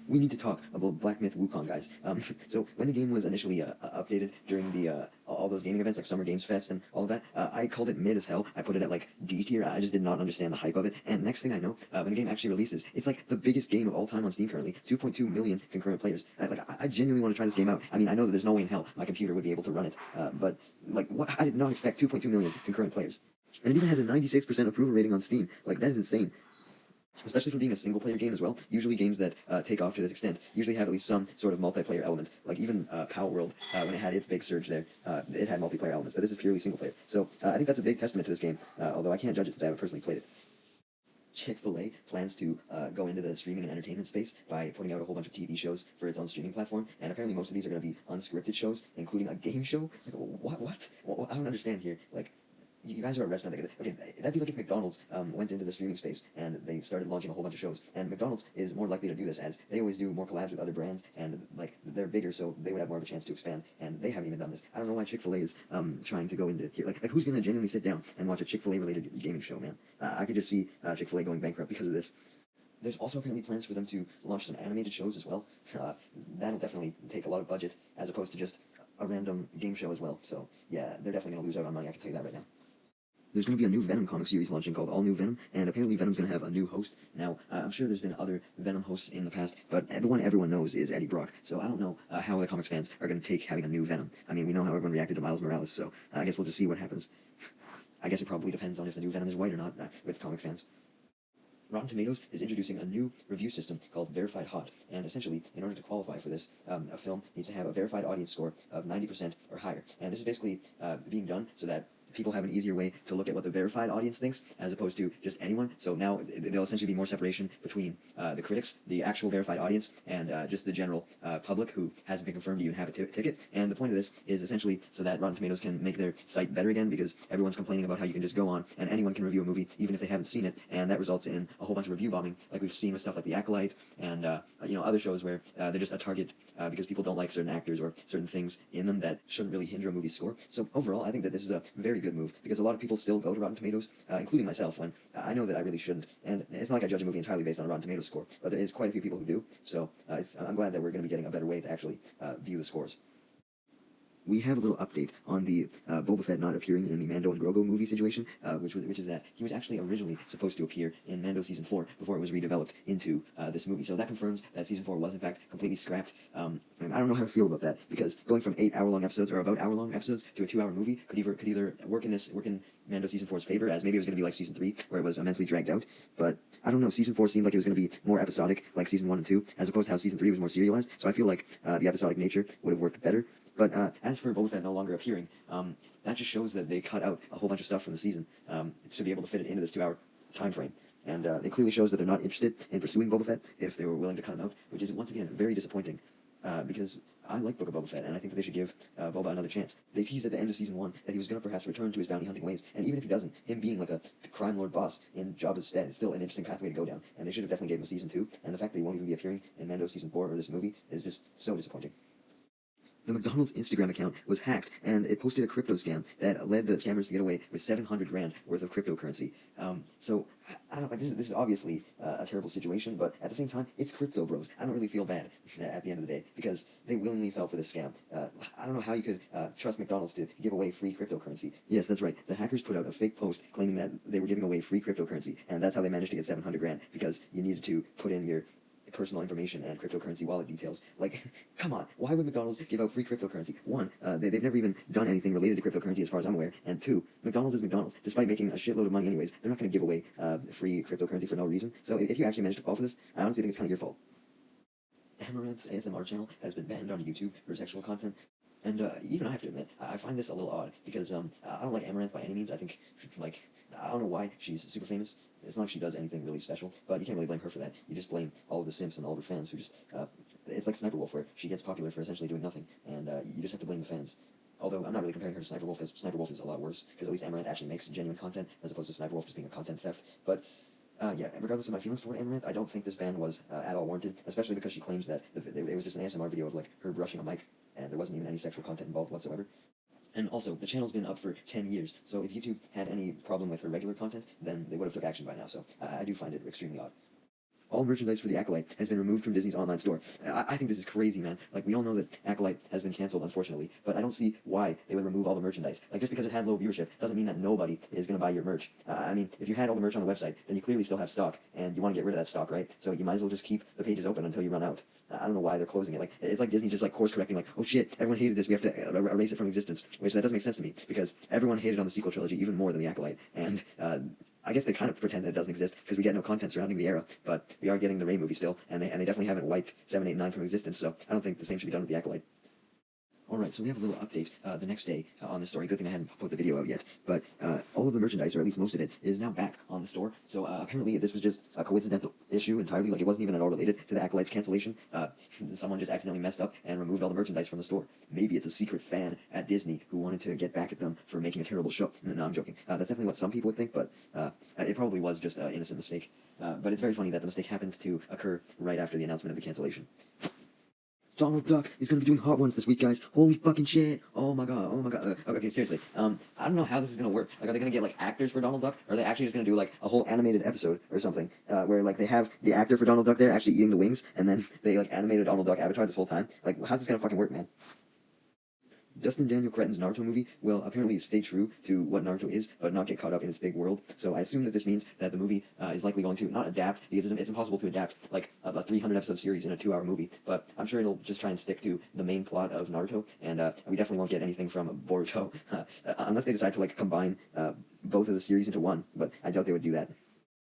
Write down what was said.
We need to talk about Black Myth Wukong, guys. So when the game was initially updated during the all those gaming events like Summer Games Fest and all of that, I called it mid as hell. I put it at like D tier. I just did not understand the hype of it. And next thing I know, when the game actually releases, it's like the biggest game of all time on Steam currently. 2.2 million concurrent players. I genuinely want to try this game out. I mean, I know that there's no way in hell my computer would be able to run it, but like, what? I did not expect 2.2 million concurrent players. And it even has a 96% approval rating on Steam. Like, that is insane. Especially for being a single-player game as well. Usually games that take off to this extent usually have at least some sort of multiplayer element. Like even Power World, when it had its big surge there, it had multiplayer elements, but this is purely single-player. So I think that's a big testament to this game, although I can't judge it since I haven't personally played it. Chick-fil-A plans to go into the streaming and entertainment space by putting out a whole bunch of TV shows for its own streaming platform, and apparently most of these are going to be unscripted shows, including a game show. Like, what? Well, I don't understand here. Like, you guys are a restaurant. Okay, that'd be like if McDonald's went into the streaming space and they started launching a whole bunch of shows. And McDonald's is more likely to do this as they always do more collabs with other brands, and like they're bigger, so they would have more of a chance to expand. And they haven't even done this. I don't know why Chick-fil-A is trying to go into here. Like who's gonna genuinely sit down and watch a Chick-fil-A related gaming show, man? I could just see Chick-fil-A going bankrupt because of this. There's also apparently plans for them to launch some animated shows as well. That'll definitely take a lot of budget as opposed to just a random game show as well. So yeah, they're definitely gonna lose out on money. I can tell you that right now. There's going to be a new Venom comic series launching called All New Venom, and apparently Venom's going to have a new host. Now, I'm sure there's been other Venom hosts in the past, but the one everyone knows is Eddie Brock, so I don't know how the comics fans are going to take having a new Venom. I mean, we know how everyone reacted to Miles Morales, so I guess we'll just see what happens. I guess it probably depends on if the new Venom is white or not, with comic fans. Rotten Tomatoes is introducing a new review system called Verified Hot, and essentially, in order to qualify for this, a film needs to have a verified audience score of 90% or higher. And this is basically being done so that people have an easier way to look at what the verified audience thinks as opposed to just anyone. So now there'll essentially be more separation between the critics, the actual verified audience, and just the general public who hasn't been confirmed to even have a ticket. And the point of this is essentially so that Rotten Tomatoes can make their site better again, because everyone's complaining about how you can just go on and anyone can review a movie even if they haven't seen it, and that results in a whole bunch of review bombing, like we've seen with stuff like The Acolyte and other shows where they're just a target because people don't like certain actors or certain things in them that shouldn't really hinder a movie's score. So overall, I think that this is a very good move, because a lot of people still go to Rotten Tomatoes, including myself, when I know that I really shouldn't. And it's not like I judge a movie entirely based on a Rotten Tomatoes score, but there is quite a few people who do. So I'm glad that we're going to be getting a better way to actually view the scores. We have a little update on the Boba Fett not appearing in the Mando and Grogu movie situation, which is that he was actually originally supposed to appear in Mando Season 4 before it was redeveloped into this movie. So that confirms that Season 4 was in fact completely scrapped. And I don't know how to feel about that, because going from 8 hour-long episodes, or about hour-long episodes, to a 2-hour movie could either work in Mando Season 4's favor, as maybe it was going to be like Season 3, where it was immensely dragged out. But I don't know, Season 4 seemed like it was going to be more episodic, like Season 1 and 2, as opposed to how Season 3 was more serialized. So I feel like the episodic nature would have worked better. But as for Boba Fett no longer appearing, that just shows that they cut out a whole bunch of stuff from the season to be able to fit it into this 2-hour time frame. And it clearly shows that they're not interested in pursuing Boba Fett if they were willing to cut him out, which is, once again, very disappointing. Because I like Book of Boba Fett, and I think that they should give Boba another chance. They teased at the end of Season 1 that he was going to perhaps return to his bounty hunting ways, and even if he doesn't, him being like a crime lord boss in Jabba's stead is still an interesting pathway to go down, and they should have definitely gave him a Season 2, and the fact that he won't even be appearing in Mando Season 4 or this movie is just so disappointing. The McDonald's Instagram account was hacked, and it posted a crypto scam that led the scammers to get away with 700 grand worth of cryptocurrency. So I don't like this. This is obviously a terrible situation, but at the same time, it's crypto bros. I don't really feel bad at the end of the day, because they willingly fell for this scam. I don't know how you could trust McDonald's to give away free cryptocurrency. Yes, that's right. The hackers put out a fake post claiming that they were giving away free cryptocurrency, and that's how they managed to get 700 grand, because you needed to put in your personal information and cryptocurrency wallet details. Like, come on, why would McDonald's give out free cryptocurrency? One, they've never even done anything related to cryptocurrency as far as I'm aware, and two, McDonald's is McDonald's. Despite making a shitload of money anyways, they're not going to give away free cryptocurrency for no reason. So if you actually managed to fall for this, I honestly think it's kind of your fault. Amaranth's ASMR channel has been banned on YouTube for sexual content. And even I have to admit, I find this a little odd, because I don't like Amaranth by any means. I think, like, I don't know why she's super famous. It's not like she does anything really special, but you can't really blame her for that. You just blame all of the simps and all of her fans who just, it's like Sniper Wolf, where she gets popular for essentially doing nothing, and you just have to blame the fans. Although I'm not really comparing her to Sniper Wolf, because Sniper Wolf is a lot worse, because at least Amaranth actually makes genuine content, as opposed to Sniper Wolf just being a content theft. But yeah, regardless of my feelings toward Amaranth, I don't think this ban was at all warranted, especially because she claims that it was just an ASMR video of like her brushing a mic, and there wasn't even any sexual content involved whatsoever. And also, the channel's been up for 10 years, so if YouTube had any problem with her regular content, then they would have took action by now, so I do find it extremely odd. all merchandise for the Acolyte has been removed from Disney's online store. I think this is crazy, man. Like, we all know that Acolyte has been canceled, unfortunately, but I don't see why they would remove all the merchandise. Like, just because it had low viewership doesn't mean that nobody is going to buy your merch. I mean, if you had all the merch on the website, then you clearly still have stock, and you want to get rid of that stock, right? So you might as well just keep the pages open until you run out. I don't know why they're closing it. Like, it's like Disney just like course correcting, like, oh shit, everyone hated this, we have to erase it from existence. Which that doesn't make sense to me, because everyone hated on the sequel trilogy even more than the Acolyte, and I guess they kind of pretend that it doesn't exist because we get no content surrounding the era, but we are getting the Rey movie still, and they definitely haven't wiped 7, 8, 9 from existence, so I don't think the same should be done with the Acolyte. Alright, so we have a little update the next day on the story. Good thing I hadn't put the video out yet. But all of the merchandise, or at least most of it, is now back on the store. So apparently this was just a coincidental issue entirely. Like, it wasn't even at all related to the Acolyte's cancellation. Someone just accidentally messed up and removed all the merchandise from the store. Maybe it's a secret fan at Disney who wanted to get back at them for making a terrible show. No, I'm joking. That's definitely what some people would think, but it probably was just an innocent mistake. But it's very funny that the mistake happened to occur right after the announcement of the cancellation. Donald Duck is going to be doing Hot Ones this week, guys. Holy fucking shit. Oh my god, oh my god. Okay, seriously. I don't know how this is going to work. Like, are they going to get, like, actors for Donald Duck? Or are they actually just going to do, like, a whole animated episode or something? Where, like, they have the actor for Donald Duck there actually eating the wings, and then they, like, animated Donald Duck avatar this whole time? Like, how's this going to fucking work, man? Dustin Daniel Cretton's Naruto movie will apparently stay true to what Naruto is, but not get caught up in its big world. So I assume that this means that the movie is likely going to not adapt, because it's impossible to adapt like a 300-episode series in a 2-hour movie. But I'm sure it'll just try and stick to the main plot of Naruto, and we definitely won't get anything from Boruto, unless they decide to like combine both of the series into one. But I doubt they would do that.